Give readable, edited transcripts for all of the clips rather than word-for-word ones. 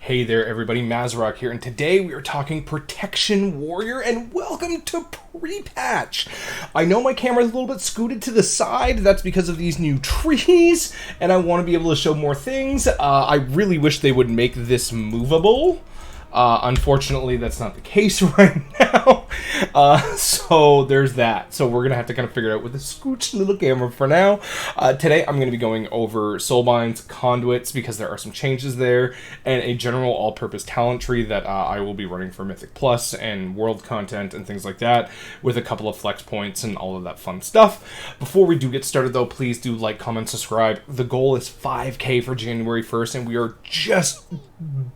Hey there everybody, Mazrock here, and today we are talking Protection Warrior, and welcome to pre-patch. I know my camera's a little bit scooted to the side, that's because of these new trees, and I want to be able to show more things. I really wish they would make this movable. Unfortunately, that's not the case right now. So there's that. So we're going to have to kind of figure it out with a scooched little camera for now. Today, I'm going to be going over soulbinds, conduits, because there are some changes there, and a general all-purpose talent tree that I will be running for Mythic Plus and world content and things like that, with a couple of flex points and all of that fun stuff. Before we do get started, though, please do like, comment, subscribe. The goal is 5K for January 1st, and we are just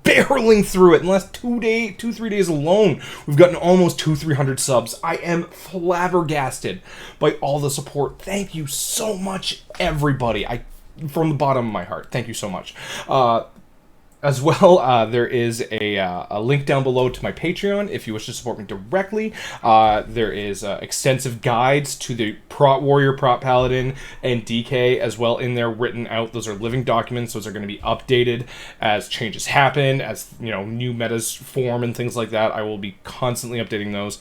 barreling through it. In the last 2-3 days alone, we've gotten almost 200-300 subs. I am flabbergasted by all the support. Thank you so much, everybody. From the bottom of my heart, thank you so much. As well, there is a link down below to my Patreon if you wish to support me directly. There is extensive guides to the Prot Warrior, Prot Paladin, and DK as well in there written out. Those are living documents. Those are going to be updated as changes happen, as new metas form and things like that. I will be constantly updating those.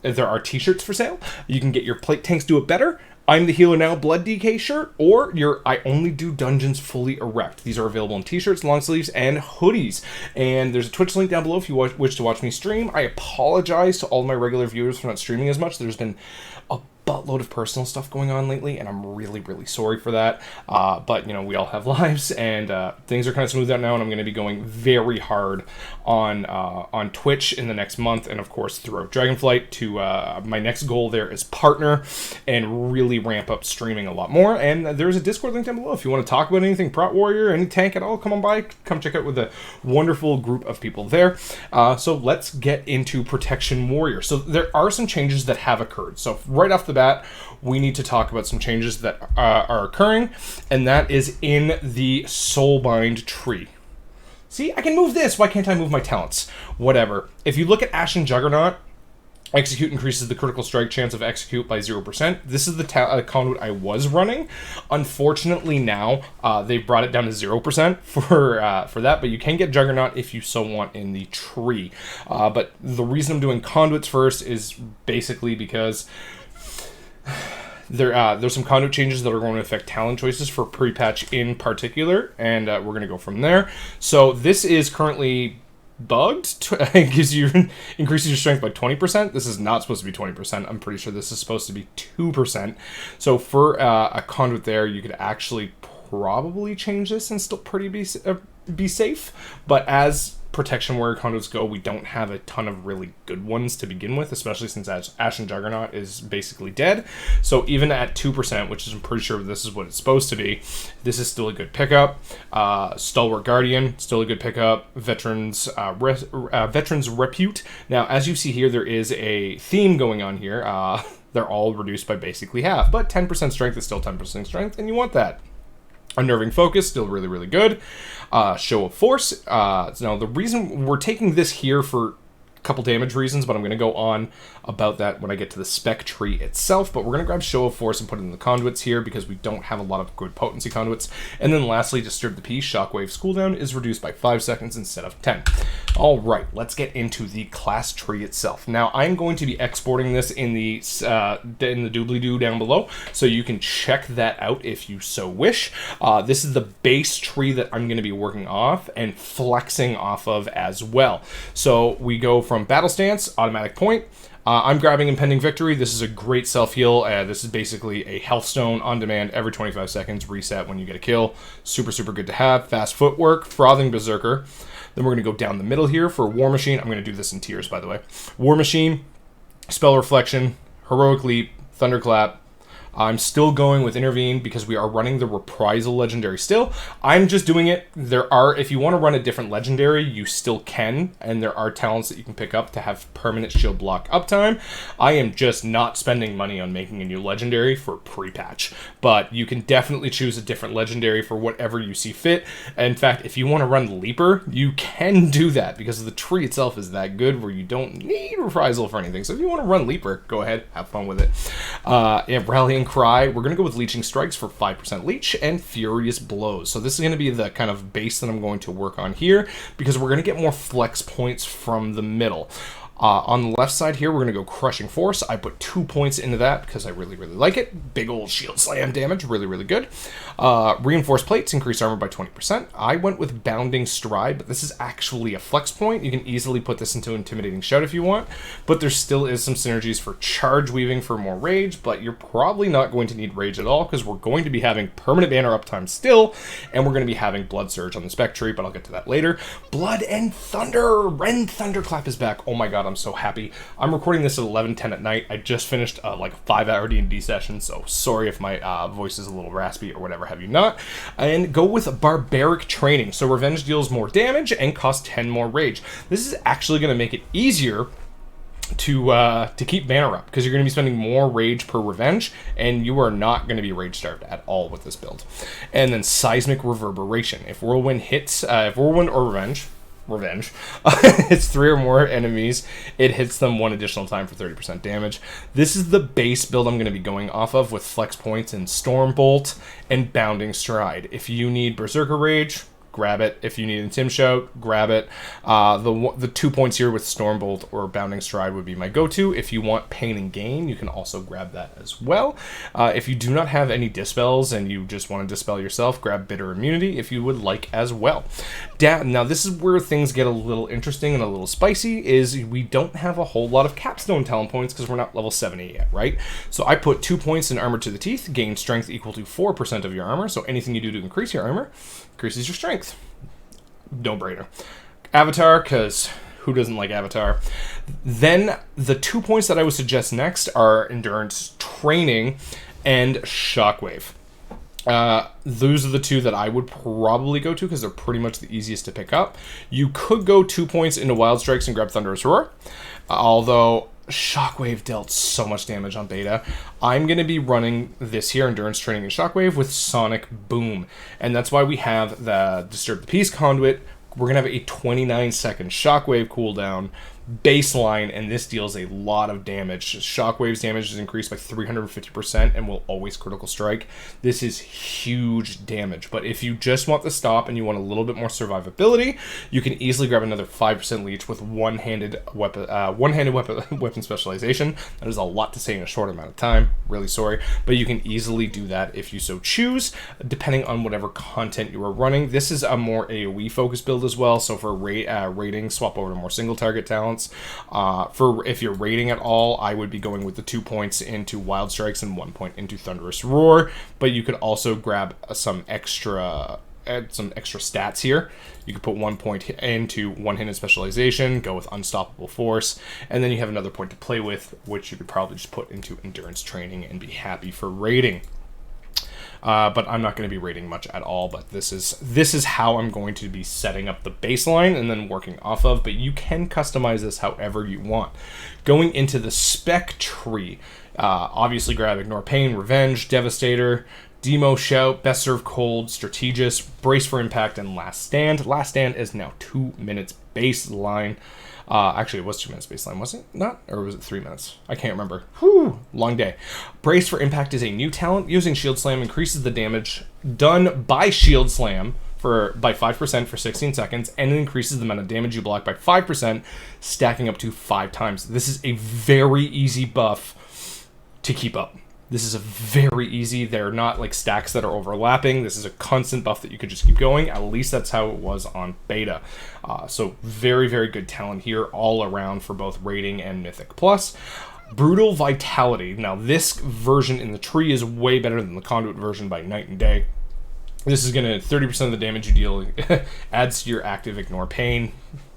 There are t-shirts for sale. You can get your plate tanks do it better. I'm the Healer Now Blood DK shirt, or your I Only Do Dungeons Fully Erect. These are available in t-shirts, long sleeves, and hoodies. And there's a Twitch link down below if you wish to watch me stream. I apologize to all my regular viewers for not streaming as much. There's been a buttload of personal stuff going on lately, and I'm really, really sorry for that. But, we all have lives, and things are kind of smoothed out now, and I'm going to be going very hard on Twitch in the next month, and of course throughout Dragonflight. To my next goal there is partner and really ramp up streaming a lot more. And there's a Discord link down below if you want to talk about anything Prot Warrior, any tank at all. Come on by, come check out with a wonderful group of people there. So let's get into Protection Warrior. So there are some changes that have occurred. So right off the bat, we need to talk about some changes that are occurring, and that is in the Soulbind tree. See, I can move this. Why can't I move my talents? Whatever. If you look at Ashen Juggernaut, Execute increases the critical strike chance of Execute by 0%. This is the conduit I was running. Unfortunately now, they brought it down to 0% for that, but you can get Juggernaut if you so want in the tree. But the reason I'm doing conduits first is basically because there's some conduit changes that are going to affect talent choices for pre-patch in particular, and we're going to go from there. So this is currently bugged. It increases your strength by 20%. This is not supposed to be 20%. I'm pretty sure this is supposed to be 2%. So for a conduit there, you could actually probably change this and still be safe. But as Protection Warrior conduits go, we don't have a ton of really good ones to begin with, especially since Ashen Juggernaut is basically dead. So even at 2%, which is I'm pretty sure this is what it's supposed to be, this is still a good pickup. Stalwart Guardian, still a good pickup. Veterans Repute. Now, as you see here, there is a theme going on here. They're all reduced by basically half, but 10% strength is still 10% strength, and you want that. Unnerving Focus, still really, really good. Show of Force. Now, the reason we're taking this here for a couple damage reasons, but I'm going to go on about that when I get to the spec tree itself. But we're going to grab Show of Force and put it in the conduits here because we don't have a lot of good potency conduits. And then lastly, Disturb the Peace. Shockwave's cooldown is reduced by 5 seconds instead of 10. All right, let's get into the class tree itself. Now, I'm going to be exporting this in the doobly-doo down below, so you can check that out if you so wish. This is the base tree that I'm going to be working off and flexing off of as well. So we go from Battle Stance, Automatic Point. I'm grabbing Impending Victory. This is a great self-heal. This is basically a health stone on demand every 25 seconds, reset when you get a kill. Super, super good to have. Fast Footwork, Frothing Berserker. Then we're going to go down the middle here for War Machine. I'm going to do this in tiers, by the way. War Machine, Spell Reflection, Heroic Leap, Thunderclap. I'm still going with Intervene because we are running the Reprisal Legendary still. I'm just doing it. If you want to run a different Legendary, you still can, and there are talents that you can pick up to have permanent shield block uptime. I am just not spending money on making a new Legendary for pre-patch, but you can definitely choose a different Legendary for whatever you see fit. In fact, if you want to run Leaper, you can do that because the tree itself is that good where you don't need Reprisal for anything. So if you want to run Leaper, go ahead, have fun with it. Rallying and Cry, we're going to go with Leeching Strikes for 5% leech and Furious Blows. So this is going to be the kind of base that I'm going to work on here because we're going to get more flex points from the middle. On the left side here, we're going to go Crushing Force. I put 2 points into that because I really, really like it. Big old shield slam damage, really, really good. Reinforced Plates, increase armor by 20%. I went with Bounding Stride, but this is actually a flex point. You can easily put this into Intimidating Shout if you want, but there still is some synergies for Charge Weaving for more rage, but you're probably not going to need rage at all because we're going to be having permanent banner uptime still, and we're going to be having Blood Surge on the spec tree, but I'll get to that later. Blood and Thunder! Ren Thunderclap is back. Oh my god, I'm so happy. I'm recording this at 11:10 at night. I just finished like a 5-hour D&D session, so sorry if my voice is a little raspy or whatever have you not. And go with Barbaric Training. So Revenge deals more damage and costs 10 more rage. This is actually going to make it easier to keep banner up because you're going to be spending more rage per revenge, and you are not going to be rage starved at all with this build. And then Seismic Reverberation. If Whirlwind hits, if Whirlwind or Revenge hits 3 or more enemies, it hits them 1 additional time for 30% damage. This is the base build I'm going to be going off of with flex points in Stormbolt and Bounding Stride. If you need Berserker Rage, grab it. If you need Intim Shout, grab it. The 2 points here with Stormbolt or Bounding Stride would be my go-to. If you want Pain and Gain, you can also grab that as well. If you do not have any Dispels and you just want to dispel yourself, grab Bitter Immunity if you would like as well. Now, this is where things get a little interesting and a little spicy, is we don't have a whole lot of Capstone talent points because we're not level 70 yet, right? So I put 2 points in Armor to the Teeth, gain strength equal to 4% of your armor, so anything you do to increase your armor increases your strength. No-brainer. Avatar, because who doesn't like Avatar? Then the 2 points that I would suggest next are Endurance Training and Shockwave. Those are the 2 that I would probably go to because they're pretty much the easiest to pick up. You could go 2 points into Wild Strikes and grab Thunderous Roar, although Shockwave dealt so much damage on beta. I'm going to be running this here, Endurance Training and Shockwave, with Sonic Boom. And that's why we have the Disturb the Peace Conduit. We're going to have a 29-second Shockwave cooldown baseline, and this deals a lot of damage. Shockwave's damage is increased by 350% and will always critical strike. This is huge damage, but if you just want the stop and you want a little bit more survivability, you can easily grab another 5% leech with one-handed weapon specialization. That is a lot to say in a short amount of time. Really sorry, but you can easily do that if you so choose, depending on whatever content you are running. This is a more AoE focused build as well, so for rating, swap over to more single target talents. For if you're raiding at all, I would be going with the 2 points into Wild Strikes and 1 point into Thunderous Roar, but you could also grab some extra stats here. You could put 1 point into One-Handed Specialization, go with Unstoppable Force, and then you have another point to play with, which you could probably just put into Endurance Training and be happy for raiding. But I'm not going to be rating much at all, but this is how I'm going to be setting up the baseline and then working off of, but you can customize this however you want. Going into the spec tree, obviously grab Ignore Pain, Revenge, Devastator, Demo Shout, Best Serve Cold, Strategist, Brace for Impact, and Last Stand. Last Stand is now 2 minutes baseline. Actually, it was 2 minutes baseline, wasn't it? Not? Or was it 3 minutes? I can't remember. Whew, long day. Brace for Impact is a new talent. Using Shield Slam increases the damage done by Shield Slam by 5% for 16 seconds, and it increases the amount of damage you block by 5%, stacking up to 5 times. This is a very easy buff to keep up. This is a very easy, they're not like stacks that are overlapping. This is a constant buff that you could just keep going. At least that's how it was on beta. So very, very good talent here all around for both rating and Mythic Plus. Brutal Vitality. Now this version in the tree is way better than the Conduit version by night and day. This is going to 30% of the damage you deal adds to your active Ignore Pain.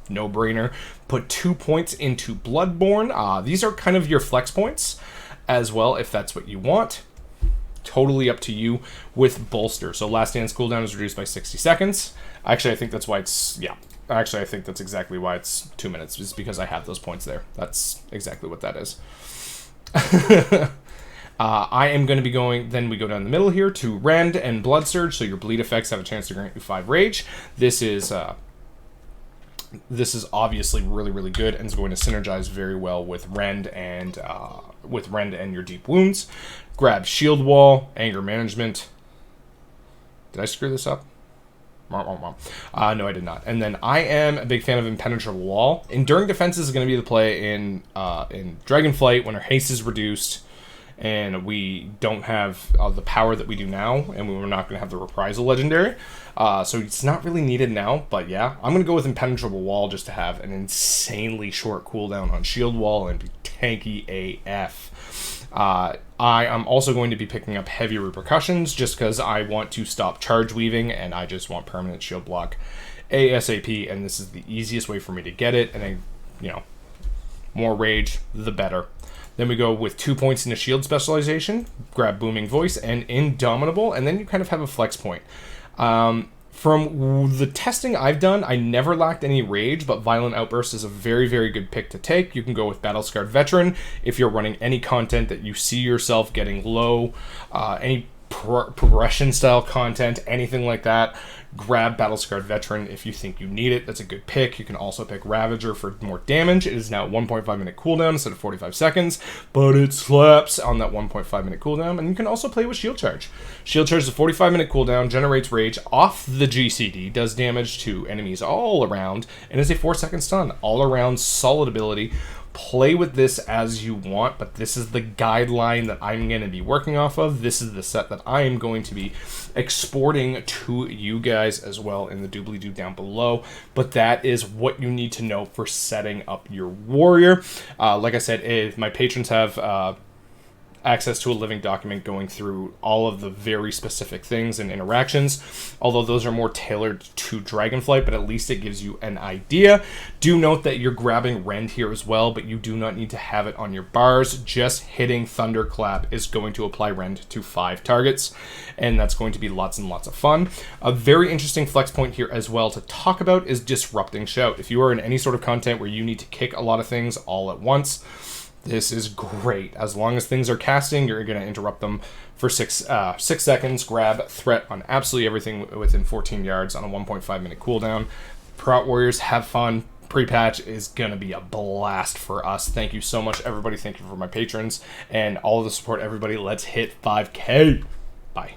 No brainer. Put 2 points into Bloodborne. These are kind of your flex points as well, if that's what you want. Totally up to you with Bolster. So Last Stand's cooldown is reduced by 60 seconds. Actually, I think that's why it's, Actually, I think that's exactly why it's 2 minutes, is because I have those points there. That's exactly what that is. I am going to be going, then we go down the middle here to Rend and Blood Surge, so your bleed effects have a chance to grant you 5 rage. This is This is obviously really, really good and is going to synergize very well with Rend and your Deep Wounds. Grab Shield Wall, Anger Management. Did I screw this up? No, I did not. And then I am a big fan of Impenetrable Wall. Enduring Defense is going to be the play in Dragonflight when our haste is reduced and we don't have the power that we do now, and we're not going to have the Reprisal Legendary. So it's not really needed now, but yeah, I'm going to go with Impenetrable Wall just to have an insanely short cooldown on Shield Wall and be tanky AF. I am also going to be picking up Heavy Repercussions just because I want to stop charge weaving and I just want permanent shield block ASAP, and this is the easiest way for me to get it, and then, more rage, the better. Then we go with 2 points into shield specialization, grab Booming Voice and Indomitable, and then you kind of have a flex point. From the testing I've done, I never lacked any rage, but Violent Outburst is a very, very good pick to take. You can go with Battle-Scarred Veteran if you're running any content that you see yourself getting low, any progression style content, anything like that. Grab Battle-Scarred Veteran if you think you need it. That's a good pick. You can also pick Ravager for more damage. It is now 1.5 minute cooldown instead of 45 seconds, but it slaps on that 1.5 minute cooldown. And you can also play with Shield Charge. Shield Charge is a 45 minute cooldown, generates rage off the GCD, does damage to enemies all around, and is a 4-second stun. All around solid ability. Play with this as you want, but this is the guideline that I'm going to be working off of. This is the set that I am going to be exporting to you guys as well in the doobly-doo down below. But that is what you need to know for setting up your warrior. Like I said, if my patrons have access to a living document going through all of the very specific things and interactions, although those are more tailored to Dragonflight, but at least it gives you an idea. Do note that you're grabbing Rend here as well, but you do not need to have it on your bars. Just hitting Thunderclap is going to apply Rend to 5 targets, and that's going to be lots and lots of fun. A very interesting flex point here as well to talk about is Disrupting Shout. If you are in any sort of content where you need to kick a lot of things all at once, this is great. As long as things are casting, you're going to interrupt them for 6 seconds. Grab Threat on absolutely everything within 14 yards on a 1.5 minute cooldown. Prot Warriors, have fun. Pre-patch is going to be a blast for us. Thank you so much, everybody. Thank you for my patrons and all of the support, everybody. Let's hit 5K. Bye.